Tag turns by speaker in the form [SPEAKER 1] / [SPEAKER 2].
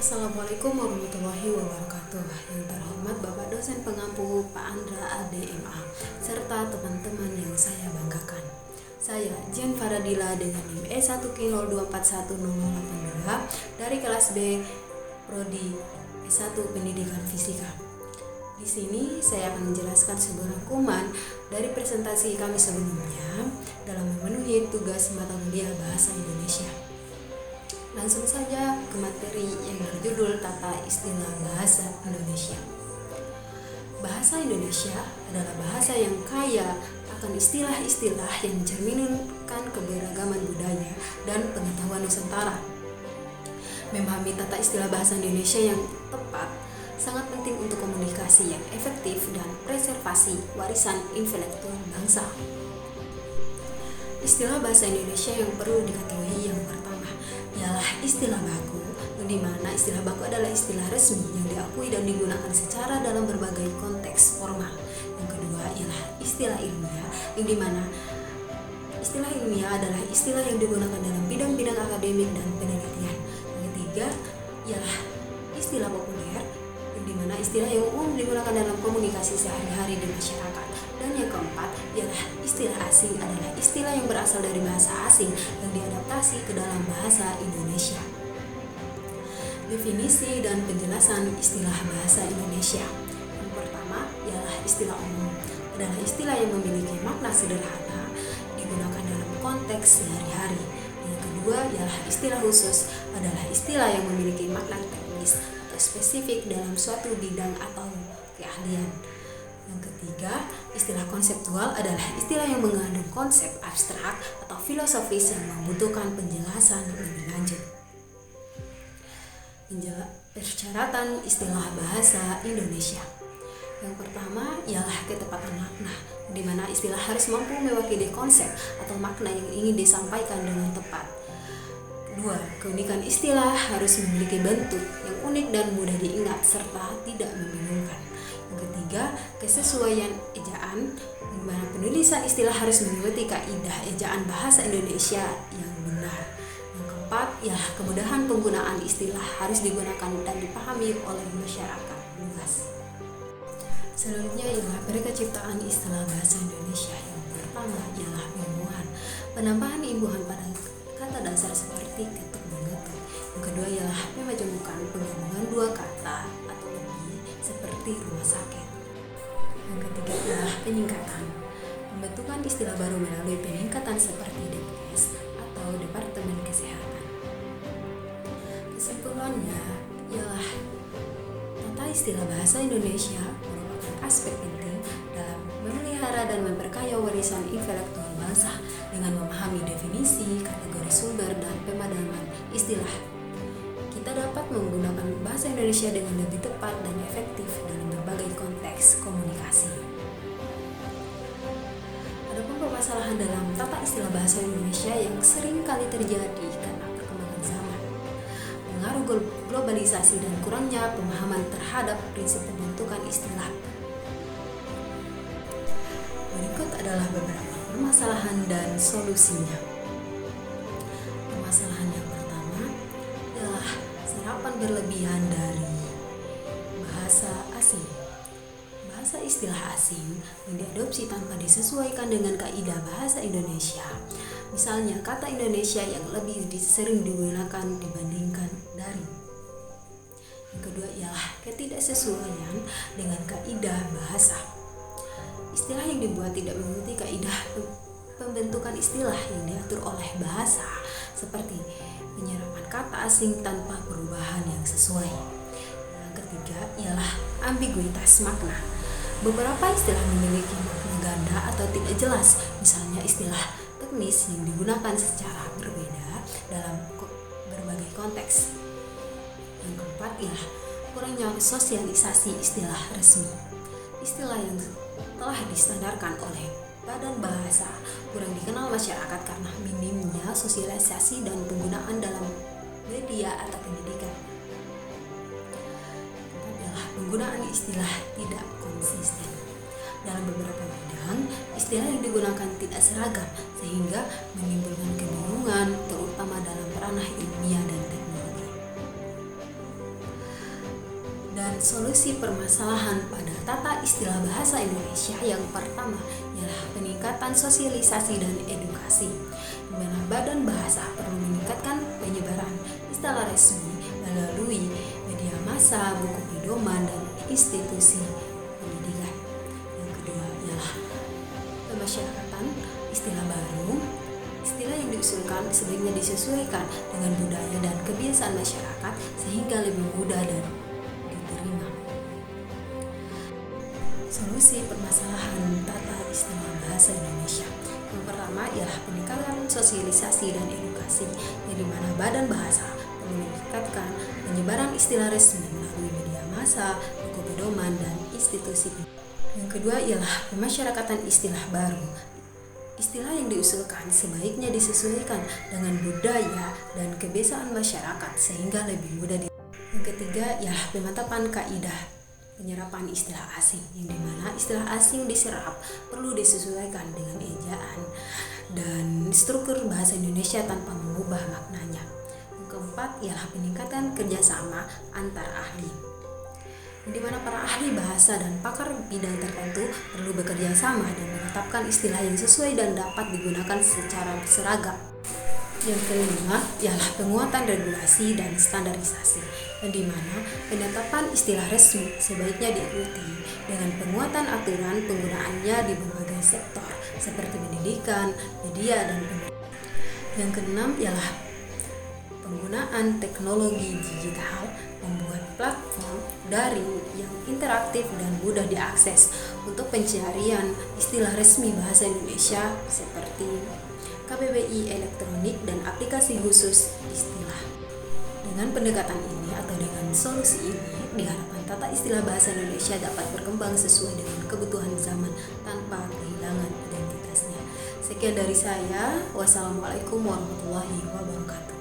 [SPEAKER 1] Assalamualaikum warahmatullahi wabarakatuh. Yang terhormat Bapak dosen pengampu Pak Andra ADMA serta teman-teman yang saya banggakan. Saya Jen Faradila dengan NIM E1K02410082 dari kelas B Prodi S1 Pendidikan Fisika. Di sini saya akan menjelaskan sebuah rangkuman dari presentasi kami sebelumnya dalam memenuhi tugas mata kuliah Bahasa Indonesia. Langsung saja ke materi yang berjudul Tata Istilah Bahasa Indonesia. Bahasa Indonesia adalah bahasa yang kaya akan istilah-istilah yang mencerminkan keberagaman budaya dan pengetahuan Nusantara. Memahami tata istilah bahasa Indonesia yang tepat sangat penting untuk komunikasi yang efektif dan preservasi warisan intelektual bangsa. Istilah bahasa Indonesia yang perlu diketahui yang pertama ialah istilah baku, di mana istilah baku adalah istilah resmi yang diakui dan digunakan secara dalam berbagai konteks formal. Yang kedua ialah istilah ilmiah, yang dimana istilah ilmiah adalah istilah yang digunakan dalam bidang-bidang akademik dan penelitian. Yang ketiga ialah istilah populer, yang dimana istilah yang umum digunakan dalam komunikasi sehari-hari di masyarakat. Dan yang keempat ialah istilah asing, adalah istilah yang berasal dari bahasa asing yang diadaptasi ke dalam bahasa Indonesia. Definisi dan penjelasan istilah bahasa Indonesia. Yang pertama ialah istilah umum, adalah istilah yang memiliki makna sederhana digunakan dalam konteks sehari-hari. Yang kedua ialah istilah khusus, adalah istilah yang memiliki makna teknis atau spesifik dalam suatu bidang atau keahlian. Yang ketiga, istilah konseptual adalah istilah yang mengandung konsep abstrak atau filosofis yang membutuhkan penjelasan lebih lanjut. Persyaratan istilah bahasa Indonesia. Yang pertama ialah ketepatan makna, di mana istilah harus mampu mewakili konsep atau makna yang ingin disampaikan dengan tepat. Kedua, keunikan istilah harus memiliki bentuk yang unik dan mudah diingat serta tidak membingungkan. Yang ketiga, kesesuaian ejaan, di mana penulisan istilah harus mengikuti kaidah ejaan bahasa Indonesia yang benar. Yang keempat, ialah kemudahan penggunaan istilah harus digunakan dan dipahami oleh masyarakat luas. Selanjutnya ialah perekaciptaan istilah bahasa Indonesia. Yang pertama ialah imbuhan, penambahan imbuhan pada kata dasar seperti ketuk dan getuk. Yang kedua ialah pemajemukan, penggabungan dua kata atau lebih seperti rumah sakit. Yang ketiga ialah penyingkatan, pembentukan istilah baru melalui peningkatan seperti DPS atau Departemen Kesehatan. Kesimpulannya ialah tata istilah bahasa Indonesia merupakan aspek penting dalam memelihara dan memperkaya warisan intelektual bangsa dengan memahami definisi, kategori sumber, dan pemadaman istilah. Kita dapat menggunakan bahasa Indonesia dengan lebih tepat dan efektif dalam berbagai konteks komunikasi. Adapun permasalahan dalam tata istilah bahasa Indonesia yang sering kali terjadi karena perkembangan zaman, pengaruh globalisasi dan kurangnya pemahaman terhadap prinsip pembentukan istilah. Berikut adalah beberapa permasalahan dan solusinya. Permasalahan yang pertama ialah serapan berlebihan dari bahasa asing. Bahasa istilah asing yang diadopsi tanpa disesuaikan dengan kaidah bahasa Indonesia. Misalnya kata Indonesia yang lebih sering digunakan dibandingkan dari. Yang kedua ialah ketidaksesuaian dengan kaidah bahasa. Istilah yang dibuat tidak mengikuti kaidah pembentukan istilah yang diatur oleh bahasa, seperti penyerapan kata asing tanpa perubahan yang sesuai. Yang ketiga ialah ambiguitas makna. Beberapa istilah memiliki makna ganda atau tidak jelas, misalnya istilah teknis yang digunakan secara berbeda dalam berbagai konteks. Yang keempat ialah kurangnya sosialisasi istilah resmi. Istilah yang telah distandarkan oleh Badan Bahasa kurang dikenal masyarakat karena minimnya sosialisasi dan penggunaan dalam media atau pendidikan. Keempat adalah penggunaan istilah tidak konsisten. Dalam beberapa bidang, istilah yang digunakan tidak seragam sehingga menimbulkan kebingungan terutama dalam ranah ilmiah dan teknologi. Dan solusi permasalahan pada tata istilah bahasa Indonesia yang pertama ialah peningkatan sosialisasi dan edukasi, di mana Badan Bahasa perlu meningkatkan penyebaran istilah resmi melalui media massa, buku pedoman, dan institusi pendidikan. Yang kedua ialah pemasyarakatan istilah baru. Istilah yang diusulkan sebaiknya disesuaikan dengan budaya dan kebiasaan masyarakat sehingga lebih mudah dan diterima. Solusi permasalahan tata istilah bahasa Indonesia. Yang pertama ialah peningkatan sosialisasi dan edukasi, di mana Badan Bahasa perlu meningkatkan penyebaran istilah resmi melalui media massa, buku pedoman, dan institusi. Yang kedua ialah pemasyarakatan istilah baru. Istilah yang diusulkan sebaiknya disesuaikan dengan budaya dan kebiasaan masyarakat sehingga lebih mudah Yang ketiga ialah pemantapan kaidah penyerapan istilah asing, yang dimana istilah asing diserap perlu disesuaikan dengan ejaan dan struktur bahasa Indonesia tanpa mengubah maknanya. Yang keempat ialah peningkatan kerjasama antar ahli, di mana para ahli bahasa dan pakar bidang tertentu perlu bekerja sama dan menetapkan istilah yang sesuai dan dapat digunakan secara seragam. Yang kelima ialah penguatan regulasi dan standarisasi, di mana penetapan istilah resmi sebaiknya diikuti dengan penguatan aturan penggunaannya di berbagai sektor seperti pendidikan, media, dan pemerintahan. Yang keenam ialah penggunaan teknologi digital, membuat platform daring yang interaktif dan mudah diakses untuk pencarian istilah resmi bahasa Indonesia seperti KBBI elektronik dan aplikasi khusus istilah. Dengan pendekatan ini atau dengan solusi ini, diharapkan tata istilah bahasa Indonesia dapat berkembang sesuai dengan kebutuhan zaman tanpa kehilangan identitasnya. Sekian dari saya. Wassalamualaikum warahmatullahi wabarakatuh.